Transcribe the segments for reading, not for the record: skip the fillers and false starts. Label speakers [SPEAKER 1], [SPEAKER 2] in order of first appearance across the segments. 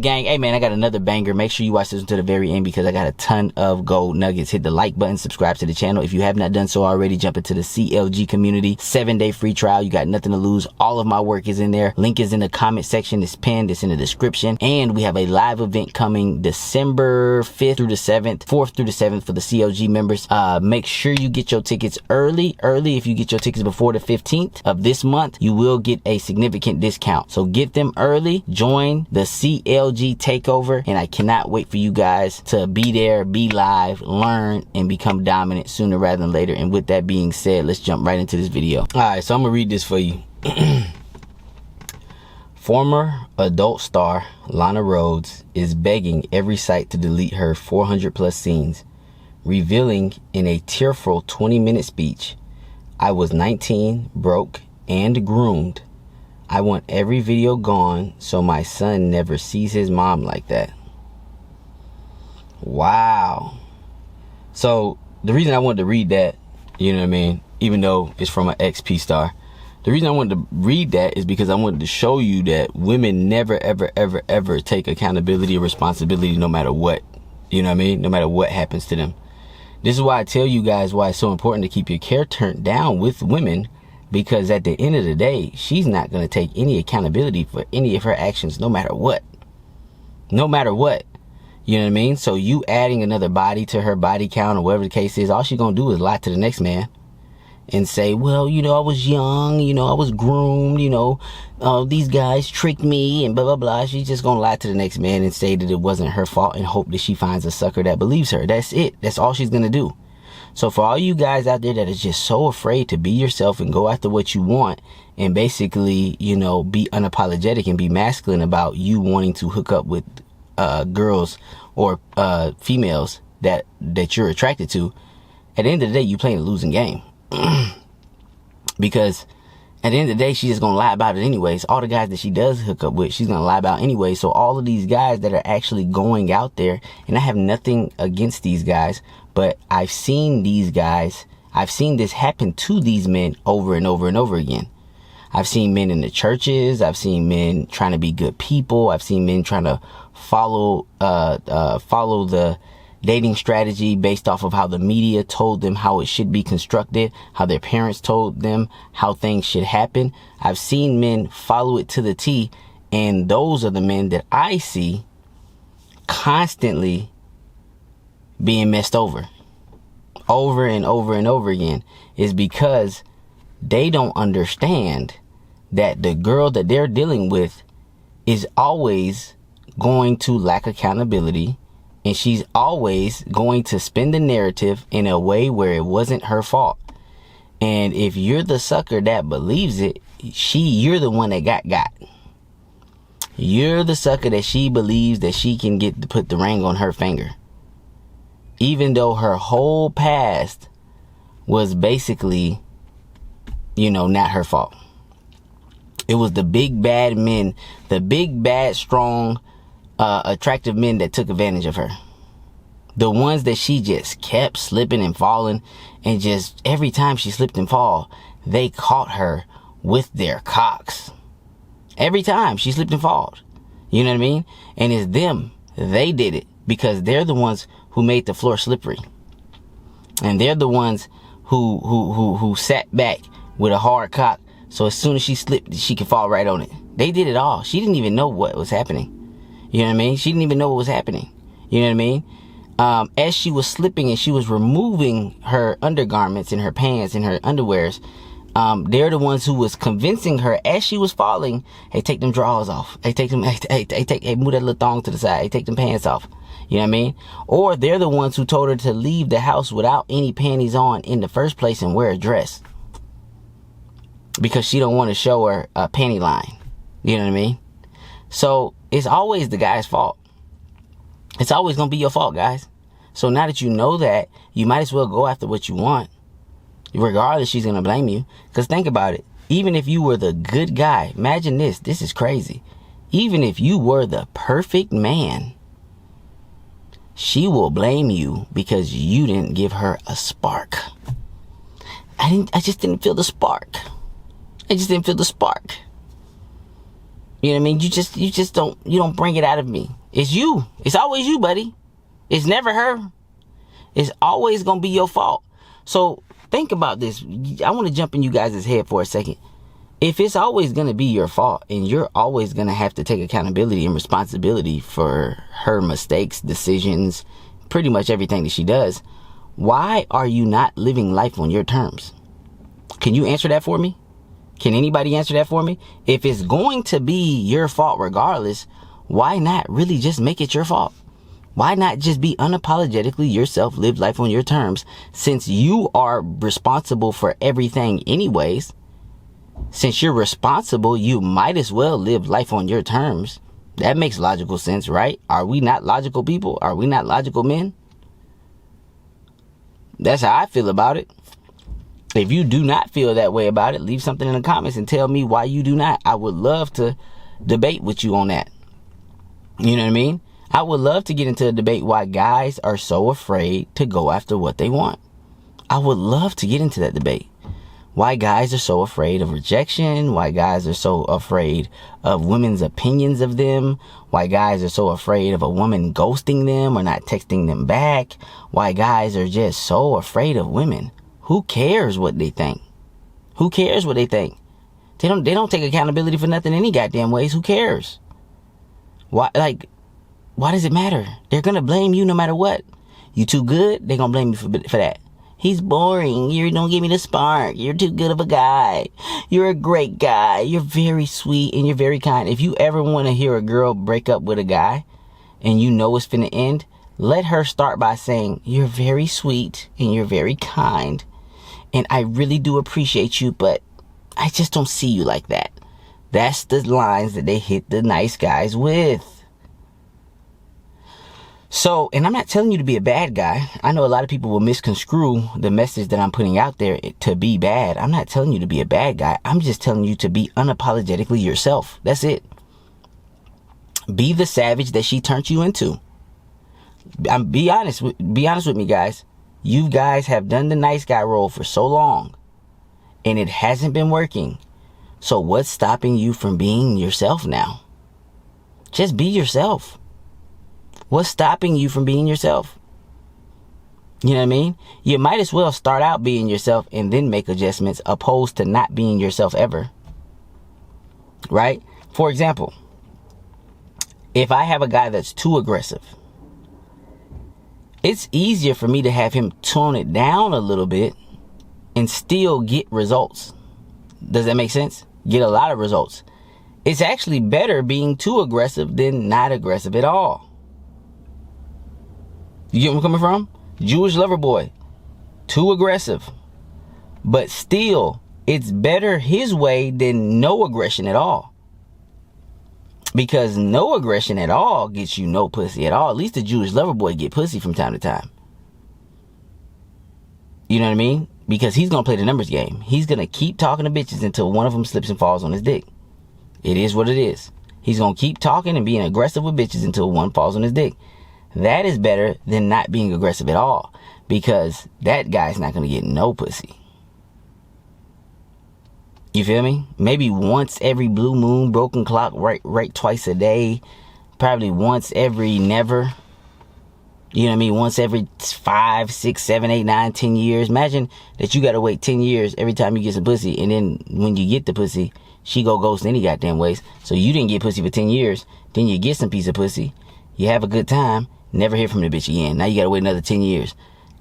[SPEAKER 1] gang. Hey man, I got another banger. Make sure you watch this until the very end because I got a ton of gold nuggets. Hit the like button, subscribe to the channel. If you have not done so already, jump into the CLG community. 7-day free trial. You got nothing to lose. All of my work is in there. Link is in the comment section. It's pinned. It's in the description. And we have a live event coming December 5th through the 7th, 4th through the 7th for the CLG members. Make sure you get your tickets early. If you get your tickets before the 15th of this month, you will get a significant discount. So get them early. Join the CLG takeover, and I cannot wait for you guys to be there, be live, learn, and become dominant sooner rather than later. And with that being said, let's jump right into this video. All right, so I'm gonna read this for you. Former adult star Lana Rhoades is begging every site to delete her 400 plus scenes, revealing in a tearful 20-minute speech, "I was 19, broke, and groomed. I want every video gone so my son never sees his mom like that." Wow. So the reason I wanted to read that, you know what I mean, even though it's from an XP star, the reason I wanted to read that is because I wanted to show you that women never, ever, ever, ever take accountability or responsibility no matter what. You know what I mean? No matter what happens to them. This is why I tell you guys why it's so important to keep your care turned down with women. Because at the end of the day, she's not going to take any accountability for any of her actions, no matter what. No matter what. You know what I mean? So you adding another body to her body count or whatever the case is, all she's going to do is lie to the next man and say, well, you know, I was young, you know, I was groomed, you know, these guys tricked me and blah, blah, blah. She's just going to lie to the next man and say that it wasn't her fault and hope that she finds a sucker that believes her. That's it. That's all she's going to do. So for all you guys out there that is just so afraid to be yourself and go after what you want and basically, you know, be unapologetic and be masculine about you wanting to hook up with girls or females that you're attracted to, at the end of the day, you're playing a losing game. Because at the end of the day, she's just going to lie about it anyways. All the guys that she does hook up with, she's going to lie about anyway. So all of these guys that are actually going out there, and I have nothing against these guys, but I've seen these guys, I've seen this happen to these men over and over and over again. I've seen men in the churches. I've seen men trying to be good people. I've seen men trying to follow the dating strategy based off of how the media told them how it should be constructed, how their parents told them how things should happen. I've seen men follow it to the T, and those are the men that I see constantly being messed over and over and over again. Is because they don't understand that the girl that they're dealing with is always going to lack accountability, and she's always going to spin the narrative in a way where it wasn't her fault. And if you're the sucker that believes it, you're the one that got. You're the sucker that she believes that she can get to put the ring on her finger. Even though her whole past was basically, you know, not her fault. It was the big bad men, the big bad strong attractive men that took advantage of her. The ones that she just kept slipping and falling, and just every time she slipped and fall, they caught her with their cocks. Every time she slipped and fall. You know what I mean? And it's them. They did it because they're the ones who made the floor slippery. And they're the ones who sat back with a hard cock, so as soon as she slipped, she could fall right on it. They did it all. She didn't even know what was happening. You know what I mean? She didn't even know what was happening. You know what I mean? As she was slipping and she was removing her undergarments and her pants and her underwears, they're the ones who was convincing her as she was falling, hey, take them drawers off. Hey, take them, hey, move that little thong to the side. Hey, take them pants off. You know what I mean? Or they're the ones who told her to leave the house without any panties on in the first place and wear a dress. Because she don't want to show her a panty line. You know what I mean? So it's always the guy's fault. It's always going to be your fault, guys. So now that you know that, you might as well go after what you want. Regardless, she's going to blame you. Because think about it. Even if you were the good guy, imagine this. This is crazy. Even if you were the perfect man, she will blame you because you didn't give her a spark. I just didn't feel the spark. I just didn't feel the spark. You know what I mean? You don't bring it out of me. It's you. It's always you, buddy. It's never her. It's always going to be your fault. So think about this. I want to jump in you guys' head for a second. If it's always going to be your fault and you're always going to have to take accountability and responsibility for her mistakes, decisions, pretty much everything that she does, why are you not living life on your terms? Can you answer that for me? Can anybody answer that for me? If it's going to be your fault regardless, why not really just make it your fault? Why not just be unapologetically yourself, live life on your terms, since you are responsible for everything anyways? Since you're responsible, you might as well live life on your terms. That makes logical sense, right? Are we not logical people? Are we not logical men? That's how I feel about it. If you do not feel that way about it, leave something in the comments and tell me why you do not. I would love to debate with you on that. You know what I mean? I would love to get into a debate why guys are so afraid to go after what they want. I would love to get into that debate. Why guys are so afraid of rejection, why guys are so afraid of women's opinions of them, why guys are so afraid of a woman ghosting them or not texting them back, why guys are just so afraid of women. Who cares what they think? Who cares what they think? They don't take accountability for nothing any goddamn ways. Who cares? Why does it matter? They're gonna blame you no matter what. You too good, they're gonna blame you for that. He's boring. You don't give me the spark. You're too good of a guy. You're a great guy. You're very sweet and you're very kind. If you ever want to hear a girl break up with a guy and you know it's finna end, let her start by saying, you're very sweet and you're very kind. And I really do appreciate you, but I just don't see you like that. That's the lines that they hit the nice guys with. So, and I'm not telling you to be a bad guy. I know a lot of people will misconstrue the message that I'm putting out there to be bad. I'm not telling you to be a bad guy. I'm just telling you to be unapologetically yourself. That's it. Be the savage that she turned you into. Be honest with me, guys. You guys have done the nice guy role for so long and it hasn't been working. So what's stopping you from being yourself now? Just be yourself. What's stopping you from being yourself? You know what I mean? You might as well start out being yourself and then make adjustments, opposed to not being yourself ever. Right? For example, if I have a guy that's too aggressive, it's easier for me to have him tone it down a little bit and still get results. Does that make sense? Get a lot of results. It's actually better being too aggressive than not aggressive at all. You get where I'm coming from? Jewish lover boy. Too aggressive. But still, it's better his way than no aggression at all. Because no aggression at all gets you no pussy at all. At least the Jewish lover boy get pussy from time to time. You know what I mean? Because he's going to play the numbers game. He's going to keep talking to bitches until one of them slips and falls on his dick. It is what it is. He's going to keep talking and being aggressive with bitches until one falls on his dick. That is better than not being aggressive at all. Because that guy's not going to get no pussy. You feel me? Maybe once every blue moon, broken clock, right twice a day. Probably once every never. You know what I mean? Once every 5, 6, 7, 8, 9, 10 years. Imagine that you got to wait 10 years every time you get some pussy. And then when you get the pussy, she go ghost any goddamn ways. So you didn't get pussy for 10 years. Then you get some piece of pussy. You have a good time. Never hear from the bitch again. Now you got to wait another 10 years.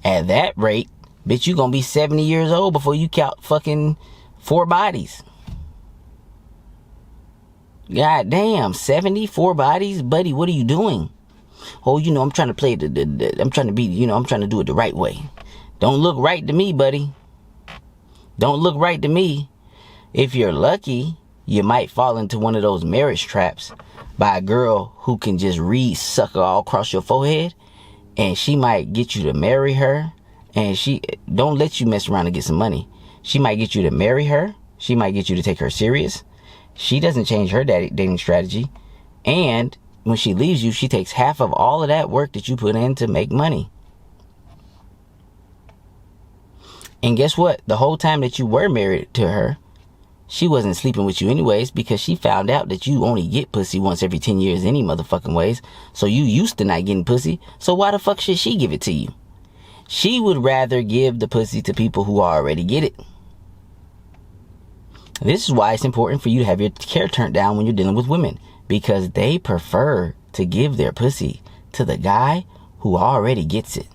[SPEAKER 1] At that rate, bitch, you going to be 70 years old before you count fucking 4 bodies. God damn, 74 bodies? Buddy, what are you doing? Oh, you know, I'm trying to play I'm trying to be, you know, I'm trying to do it the right way. Don't look right to me, buddy. Don't look right to me. If you're lucky, you might fall into one of those marriage traps by a girl who can just read sucker all across your forehead. And she might get you to marry her. And she don't let you mess around and get some money. She might get you to marry her. She might get you to take her serious. She doesn't change her dating strategy. And when she leaves you, she takes half of all of that work that you put in to make money. And guess what? The whole time that you were married to her, she wasn't sleeping with you anyways, because she found out that you only get pussy once every 10 years any motherfucking ways. So you used to not getting pussy. So why the fuck should she give it to you? She would rather give the pussy to people who already get it. This is why it's important for you to have your hair turned down when you're dealing with women, because they prefer to give their pussy to the guy who already gets it.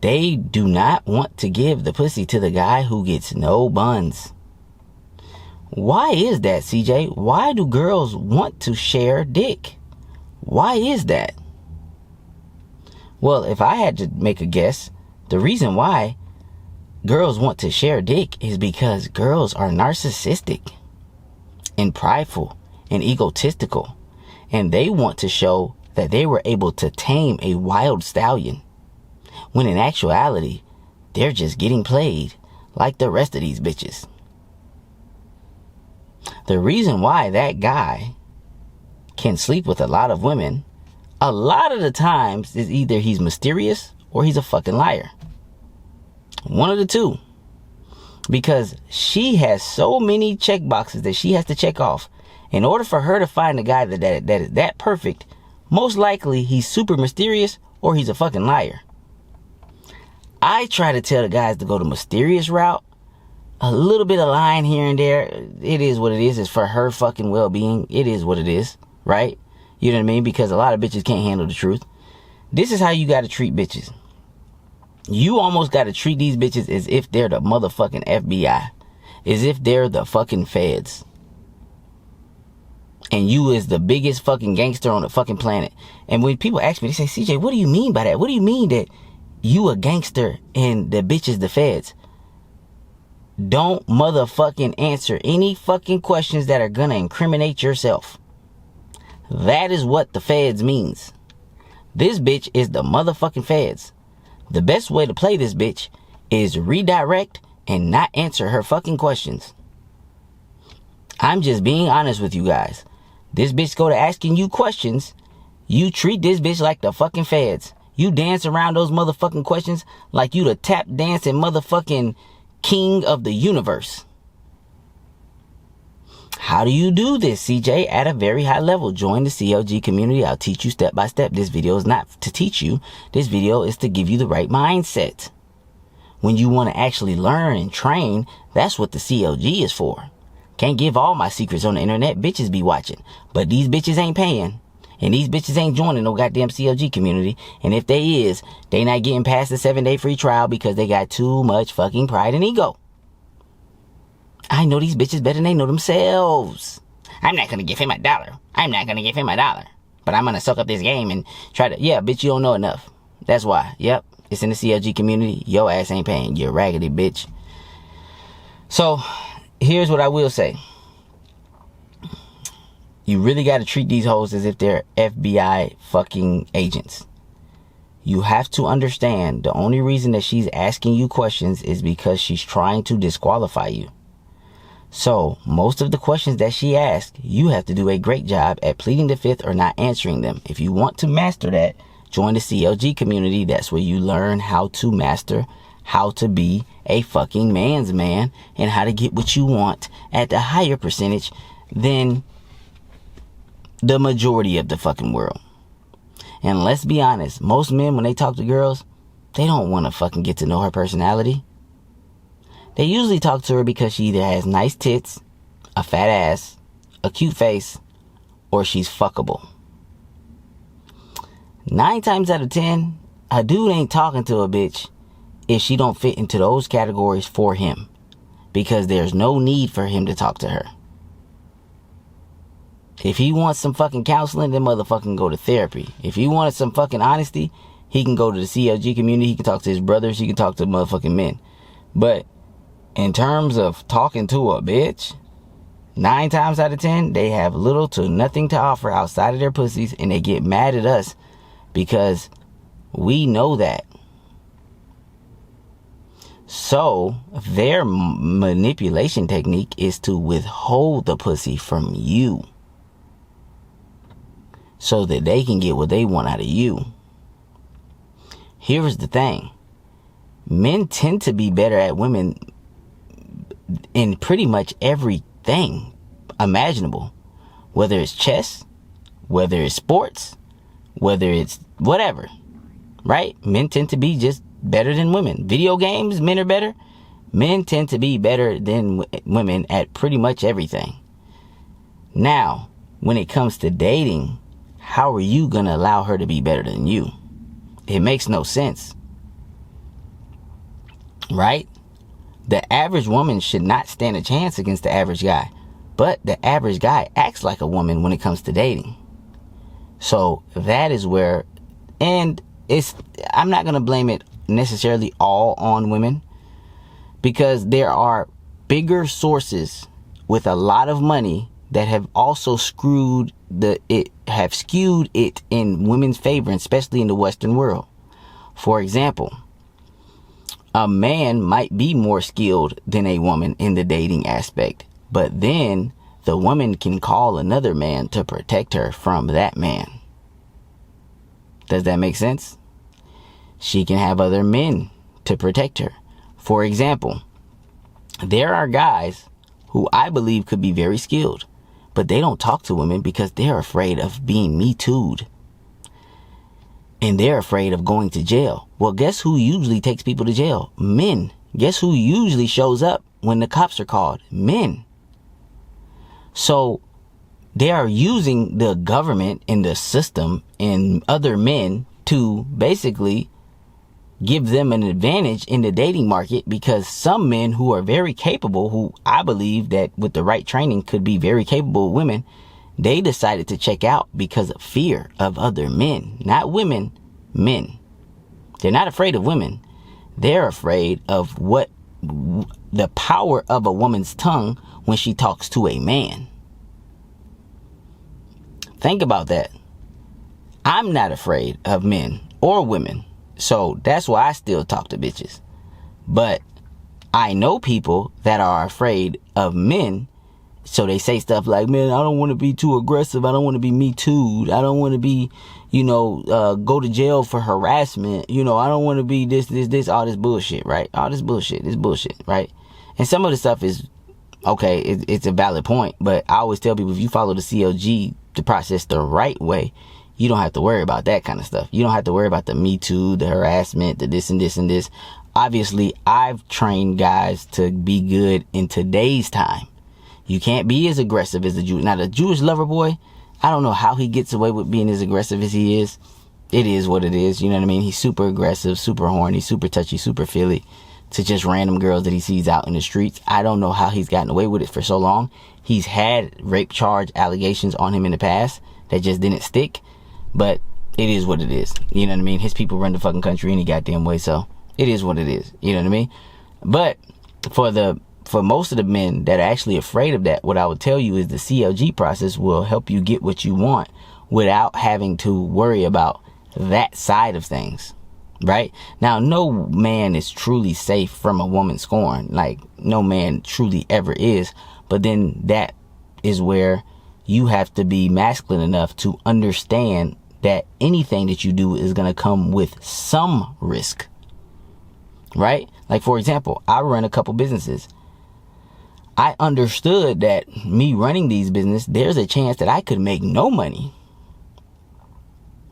[SPEAKER 1] They do not want to give the pussy to the guy who gets no buns. Why is that, CJ? Why do girls want to share dick? Why is that? Well, if I had to make a guess, the reason why girls want to share dick is because girls are narcissistic and prideful and egotistical, and they want to show that they were able to tame a wild stallion, when in actuality, they're just getting played like the rest of these bitches. The reason why that guy can sleep with a lot of women, a lot of the times, is either he's mysterious or he's a fucking liar. One of the two. Because she has so many check boxes that she has to check off. In order for her to find a guy that is that perfect, most likely he's super mysterious or he's a fucking liar. I try to tell the guys to go the mysterious route. A little bit of lying here and there. It is what it is. It's for her fucking well-being. It is what it is. Right? You know what I mean? Because a lot of bitches can't handle the truth. This is how you got to treat bitches. You almost got to treat these bitches as if they're the motherfucking FBI. As if they're the fucking feds. And you is the biggest fucking gangster on the fucking planet. And when people ask me, they say, CJ, what do you mean by that? What do you mean that you a gangster and the bitch is the feds? Don't motherfucking answer any fucking questions that are gonna incriminate yourself. That is what the feds means. This bitch is the motherfucking feds. The best way to play this bitch is redirect and not answer her fucking questions. I'm just being honest with you guys. This bitch go to asking you questions. You treat this bitch like the fucking feds. You dance around those motherfucking questions like you the tap dancing motherfucking king of the universe. How do you do this, CJ? At a very high level. Join the CLG community. I'll teach you step by step. This video is not to teach you. This video is to give you the right mindset. When you want to actually learn and train, that's what the CLG is for. Can't give all my secrets on the internet. Bitches be watching. But these bitches ain't paying. And these bitches ain't joining no goddamn CLG community. And if they is, they not getting past the 7-day free trial because they got too much fucking pride and ego. I know these bitches better than they know themselves. I'm not going to give him $1. I'm not going to give him $1. But I'm going to suck up this game and try to... Yeah, bitch, you don't know enough. That's why. Yep. It's in the CLG community. Your ass ain't paying. You raggedy bitch. So, here's what I will say. You really got to treat these hoes as if they're FBI fucking agents. You have to understand the only reason that she's asking you questions is because she's trying to disqualify you. So, most of the questions that she asks, you have to do a great job at pleading the fifth or not answering them. If you want to master that, join the CLG community. That's where you learn how to master how to be a fucking man's man and how to get what you want at a higher percentage than the majority of the fucking world. And let's be honest, most men, when they talk to girls, they don't want to fucking get to know her personality. They usually talk to her because she either has nice tits, a fat ass, a cute face, or she's fuckable. 9 times out of 10, a dude ain't talking to a bitch if she don't fit into those categories for him, because there's no need for him to talk to her. If he wants some fucking counseling, then motherfucking go to therapy. If he wanted some fucking honesty, he can go to the CLG community. He can talk to his brothers. He can talk to motherfucking men. But in terms of talking to a bitch, 9 times out of 10, they have little to nothing to offer outside of their pussies, and they get mad at us because we know that. So their manipulation technique is to withhold the pussy from you so that they can get what they want out of you. Here's the thing. Men tend to be better at women in pretty much everything imaginable, whether it's chess, whether it's sports, whether it's whatever, right? Men tend to be just better than women. Video games, men are better. Men tend to be better than women at pretty much everything. Now, when it comes to dating, how are you going to allow her to be better than you? It makes no sense. Right? The average woman should not stand a chance against the average guy. But the average guy acts like a woman when it comes to dating. So that is where, and I'm not going to blame it necessarily all on women, because there are bigger sources with a lot of money that have also skewed it in women's favor, especially in the Western world. For example, a man might be more skilled than a woman in the dating aspect, but then the woman can call another man to protect her from that man. Does that make sense? She can have other men to protect her. For example, there are guys who I believe could be very skilled, but they don't talk to women because they're afraid of being Me Too'd. And they're afraid of going to jail. Well, guess who usually takes people to jail? Men. Guess who usually shows up when the cops are called? Men. So they are using the government and the system and other men to basically give them an advantage in the dating market, because some men who are very capable, who I believe that with the right training could be very capable women, they decided to check out because of fear of other men. Not women, men. They're not afraid of women. They're afraid of what the power of a woman's tongue when she talks to a man. Think about that. I'm not afraid of men or women. So that's why I still talk to bitches. But I know people that are afraid of men. So they say stuff like, man, I don't want to be too aggressive. I don't want to be Me Too'd. I don't want to be, go to jail for harassment. I don't want to be this, all this bullshit, right? All this bullshit is bullshit, right? And some of the stuff is, okay, it's a valid point. But I always tell people, if you follow the CLG, the process the right way, you don't have to worry about that kind of stuff. You don't have to worry about the Me Too, the harassment, the this and this and this. Obviously, I've trained guys to be good in today's time. You can't be as aggressive as a Jew. Now, the Jewish lover boy, I don't know how he gets away with being as aggressive as he is. It is what it is. You know what I mean? He's super aggressive, super horny, super touchy, super feely to just random girls that he sees out in the streets. I don't know how he's gotten away with it for so long. He's had rape charge allegations on him in the past that just didn't stick. But it is what it is. You know what I mean? His people run the fucking country any goddamn way. So it is what it is. You know what I mean? But for most of the men that are actually afraid of that, what I would tell you is the CLG process will help you get what you want without having to worry about that side of things. Right? Now, no man is truly safe from a woman scorn. Like, no man truly ever is. But then that is where you have to be masculine enough to understand that anything that you do is going to come with some risk. Right? Like, for example, I run a couple businesses. I understood that me running these businesses, there's a chance that I could make no money.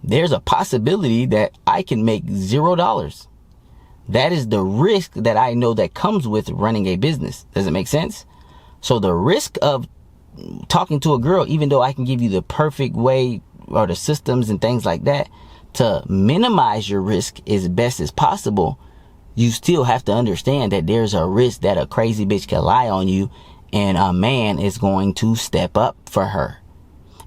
[SPEAKER 1] There's a possibility that I can make $0. That is the risk that I know that comes with running a business. Does it make sense? So the risk of talking to a girl, even though I can give you the perfect way or the systems and things like that to minimize your risk as best as possible, you still have to understand that there's a risk that a crazy bitch can lie on you and a man is going to step up for her.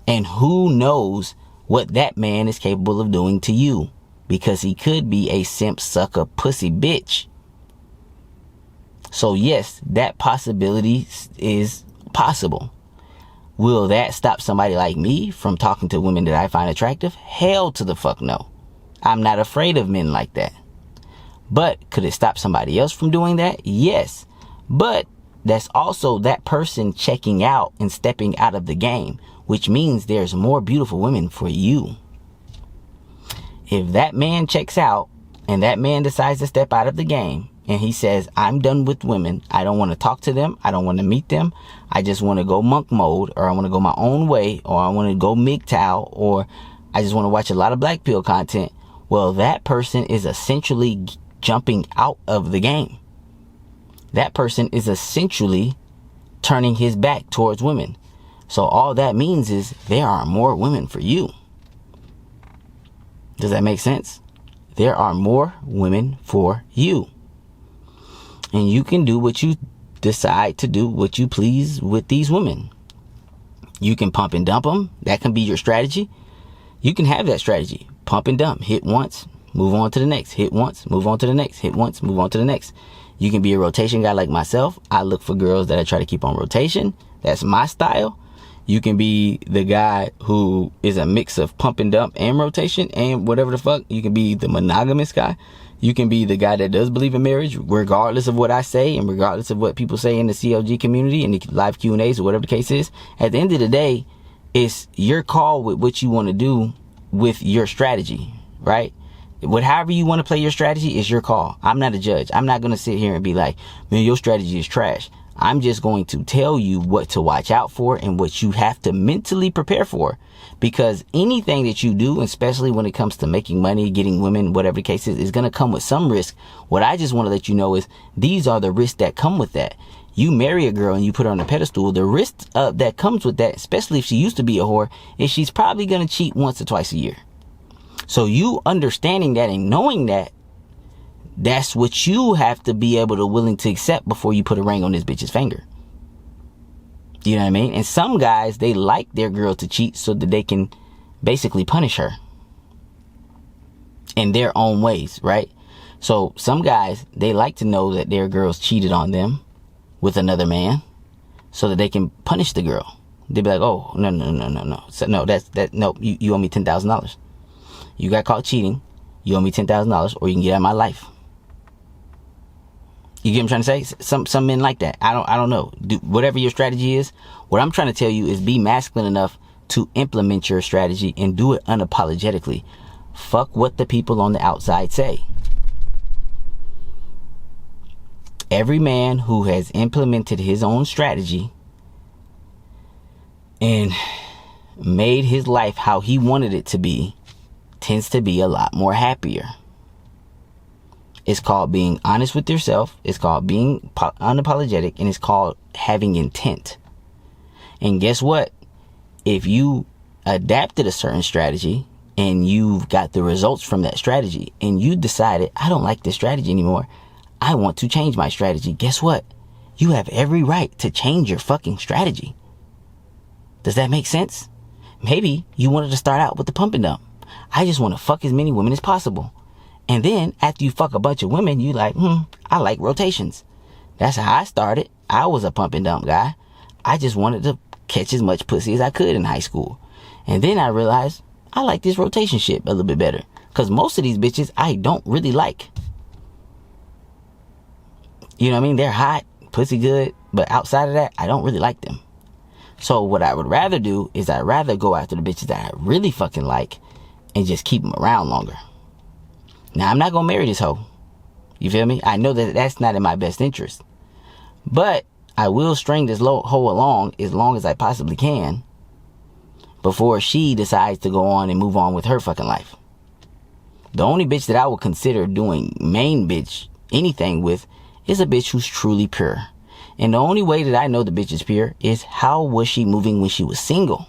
[SPEAKER 1] And who knows what that man is capable of doing to you, because he could be a simp, sucker, pussy bitch. So yes, that possibility is possible. Will that stop somebody like me from talking to women that I find attractive? Hell to the fuck no. I'm not afraid of men like that. But could it stop somebody else from doing that? Yes. But that's also that person checking out and stepping out of the game, which means there's more beautiful women for you. If that man checks out and that man decides to step out of the game and he says, I'm done with women. I don't want to talk to them. I don't want to meet them. I just want to go monk mode, or I want to go my own way, or I want to go MGTOW, or I just want to watch a lot of black pill content. Well, that person is essentially jumping out of the game. That person is essentially turning his back towards women. So all that means is there are more women for you. Does that make sense? There are more women for you. And you can do what you decide to do, what you please with these women. You can pump and dump them. That can be your strategy. You can have that strategy. Pump and dump. Hit once, move on to the next. Hit once, move on to the next. Hit once, move on to the next. You can be a rotation guy like myself. I look for girls that I try to keep on rotation. That's my style. You can be the guy who is a mix of pump and dump and rotation and whatever the fuck. You can be the monogamous guy. You can be the guy that does believe in marriage, regardless of what I say and regardless of what people say in the CLG community and the live Q&As or whatever the case is. At the end of the day, it's your call with what you want to do with your strategy, right? However you want to play your strategy is your call. I'm not a judge. I'm not going to sit here and be like, man, your strategy is trash. I'm just going to tell you what to watch out for and what you have to mentally prepare for. Because anything that you do, especially when it comes to making money, getting women, whatever the case is going to come with some risk. What I just want to let you know is these are the risks that come with that. You marry a girl and you put her on a pedestal. The risk that comes with that, especially if she used to be a whore, is she's probably going to cheat once or twice a year. So you understanding that and knowing that, that's what you have to be able to willing to accept before you put a ring on this bitch's finger. You know what I mean? And some guys, they like their girl to cheat so that they can basically punish her in their own ways, right? So some guys, they like to know that their girls cheated on them with another man so that they can punish the girl. They'd be like, oh, no. So, no, no, you owe me $10,000. You got caught cheating. You owe me $10,000 or you can get out of my life. You get what I'm trying to say? Some men like that. I don't know. Whatever your strategy is, what I'm trying to tell you is be masculine enough to implement your strategy and do it unapologetically. Fuck what the people on the outside say. Every man who has implemented his own strategy and made his life how he wanted it to be tends to be a lot more happier. It's called being honest with yourself. It's called being unapologetic. And it's called having intent. And guess what? If you adapted a certain strategy and you've got the results from that strategy and you decided, I don't like this strategy anymore, I want to change my strategy. Guess what? You have every right to change your fucking strategy. Does that make sense? Maybe you wanted to start out with the pump and dump. I just want to fuck as many women as possible. And then after you fuck a bunch of women, you like, I like rotations. That's how I started. I was a pump and dump guy. I just wanted to catch as much pussy as I could in high school. And then I realized I like this rotation shit a little bit better. Because most of these bitches I don't really like. You know what I mean? They're hot, pussy good. But outside of that, I don't really like them. So what I would rather do is I'd rather go after the bitches that I really fucking like and just keep them around longer. Now, I'm not going to marry this hoe. You feel me? I know that that's not in my best interest. But I will string this hoe along as long as I possibly can before she decides to go on and move on with her fucking life. The only bitch that I would consider doing main bitch anything with is a bitch who's truly pure. And the only way that I know the bitch is pure is how was she moving when she was single?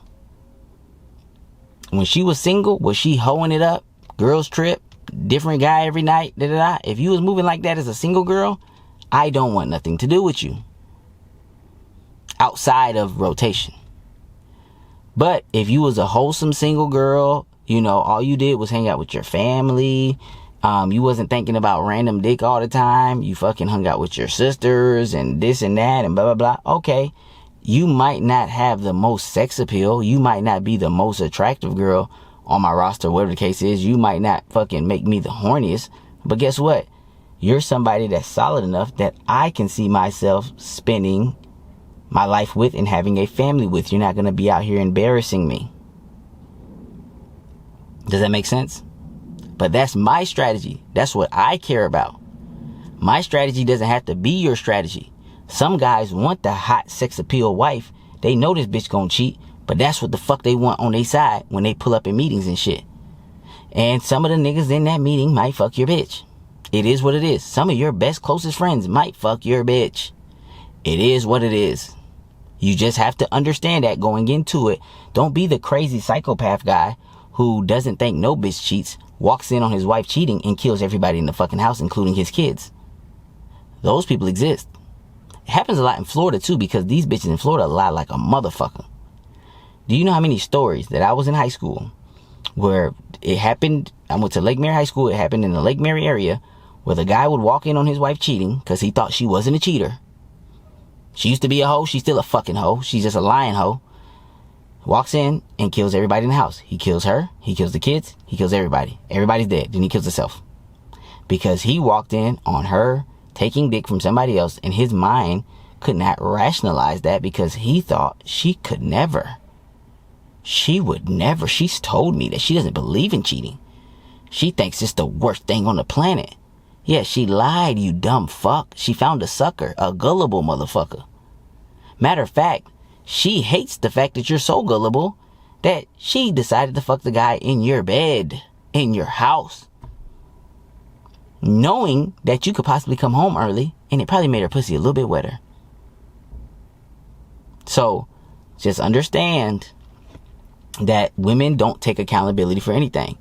[SPEAKER 1] When she was single, was she hoeing it up? Girls trip? Different guy every night? If you was moving like that as a single girl, I don't want nothing to do with you. Outside of rotation. But if you was a wholesome single girl, you know, all you did was hang out with your family. You wasn't thinking about random dick all the time. You fucking hung out with your sisters and this and that and blah, blah, blah. Okay. You might not have the most sex appeal. You might not be the most attractive girl on my roster, whatever the case is. You might not fucking make me the horniest. But guess what? You're somebody that's solid enough that I can see myself spending my life with and having a family with. You're not going to be out here embarrassing me. Does that make sense? But that's my strategy. That's what I care about. My strategy doesn't have to be your strategy. Some guys want the hot sex appeal wife. They know this bitch gonna cheat, but that's what the fuck they want on their side when they pull up in meetings and shit. And some of the niggas in that meeting might fuck your bitch. It is what it is. Some of your best, closest friends might fuck your bitch. It is what it is. You just have to understand that going into it. Don't be the crazy psychopath guy who doesn't think no bitch cheats, walks in on his wife cheating, and kills everybody in the fucking house, including his kids. Those people exist. It happens a lot in Florida too, because these bitches in Florida lie like a motherfucker. Do you know how many stories that I was in high school where it happened? I went to Lake Mary High School. It happened in the Lake Mary area where the guy would walk in on his wife cheating because he thought she wasn't a cheater. She used to be a hoe. She's still a fucking hoe. She's just a lying hoe. Walks in and kills everybody in the house. He kills her. He kills the kids. He kills everybody. Everybody's dead. Then he kills himself. Because he walked in on her taking dick from somebody else, and his mind could not rationalize that because he thought she could never. She would never. She's told me that she doesn't believe in cheating. She thinks it's the worst thing on the planet. Yeah, she lied, you dumb fuck. She found a sucker, a gullible motherfucker. Matter of fact, she hates the fact that you're so gullible that she decided to fuck the guy in your bed, in your house, knowing that you could possibly come home early, and it probably made her pussy a little bit wetter. So, just understand that women don't take accountability for anything.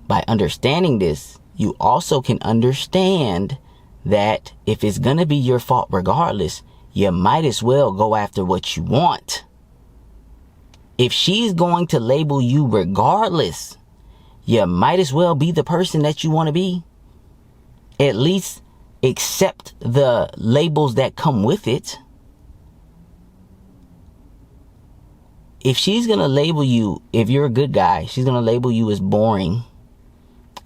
[SPEAKER 1] By understanding this, you also can understand that if it's going to be your fault regardless, you might as well go after what you want. If she's going to label you regardless, you might as well be the person that you want to be. At least accept the labels that come with it. If she's going to label you, if you're a good guy, she's going to label you as boring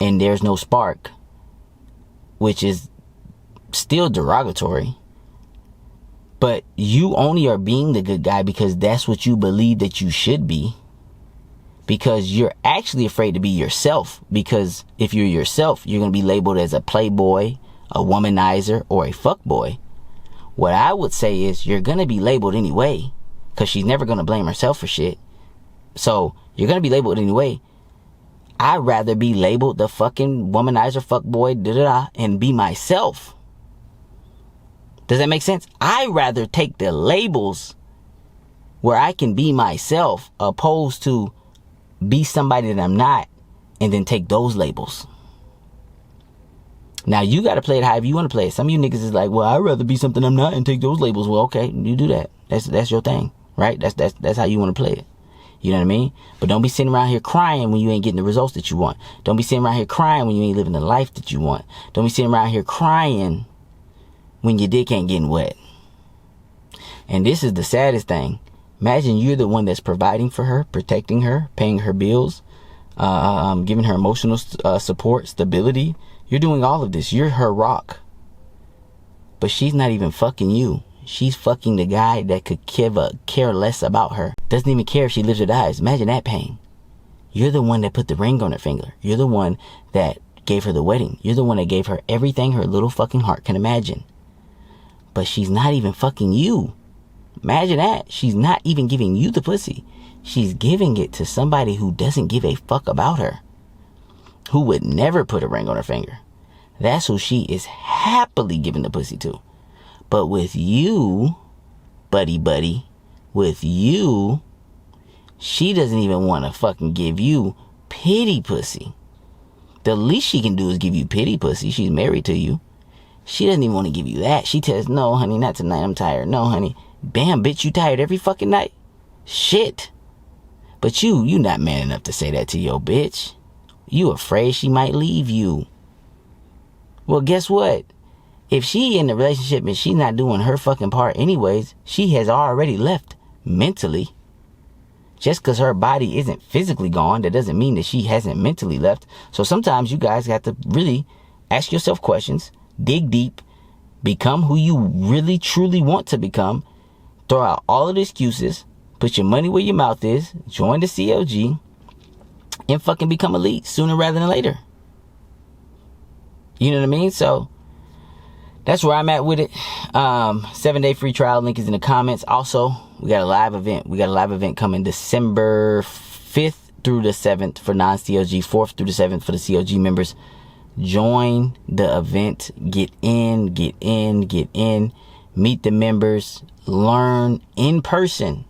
[SPEAKER 1] and there's no spark, which is still derogatory. But you only are being the good guy because that's what you believe that you should be. Because you're actually afraid to be yourself. Because if you're yourself, you're going to be labeled as a playboy, a womanizer, or a fuckboy. What I would say is you're going to be labeled anyway. Because she's never going to blame herself for shit. So you're going to be labeled anyway. I'd rather be labeled the fucking womanizer, fuckboy, da-da-da, and be myself. Does that make sense? I'd rather take the labels where I can be myself opposed to be somebody that I'm not and then take those labels. Now, you got to play it however you want to play it. Some of you niggas is like, well, I'd rather be something I'm not and take those labels. Well, okay, you do that. That's your thing, right? That's how you want to play it. You know what I mean? But don't be sitting around here crying when you ain't getting the results that you want. Don't be sitting around here crying when you ain't living the life that you want. Don't be sitting around here crying when your dick ain't getting wet. And this is the saddest thing. Imagine you're the one that's providing for her, protecting her, paying her bills, giving her emotional support, stability. You're doing all of this. You're her rock. But she's not even fucking you. She's fucking the guy that could care less about her. Doesn't even care if she lives or dies. Imagine that pain. You're the one that put the ring on her finger. You're the one that gave her the wedding. You're the one that gave her everything her little fucking heart can imagine. But she's not even fucking you. Imagine that. She's not even giving you the pussy. She's giving it to somebody who doesn't give a fuck about her. Who would never put a ring on her finger. That's who she is happily giving the pussy to. But with you, buddy, with you, she doesn't even want to fucking give you pity pussy. The least she can do is give you pity pussy. She's married to you. She doesn't even want to give you that. She tells, no, honey, not tonight. I'm tired. No, honey. Bam, bitch, you tired every fucking night. Shit. But you not man enough to say that to your bitch. You afraid she might leave you. Well, guess what? If she in the relationship and she's not doing her fucking part anyways, she has already left mentally. Just because her body isn't physically gone, that doesn't mean that she hasn't mentally left. So sometimes you guys have to really ask yourself questions, dig deep, become who you really truly want to become, throw out all of the excuses, put your money where your mouth is, join the CLG, and fucking become elite sooner rather than later. You know what I mean? So that's where I'm at with it. 7-day free trial link is in the comments. Also, we got a live event. We got a live event coming December 5th through the 7th for non-COG, 4th through the 7th for the COG members. Join the event. Get in. Meet the members. Learn in person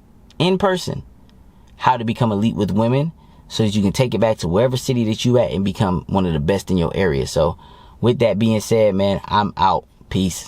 [SPEAKER 1] how to become elite with women, so that you can take it back to wherever city that you at and become one of the best in your area. So with that being said, man, I'm out. Peace.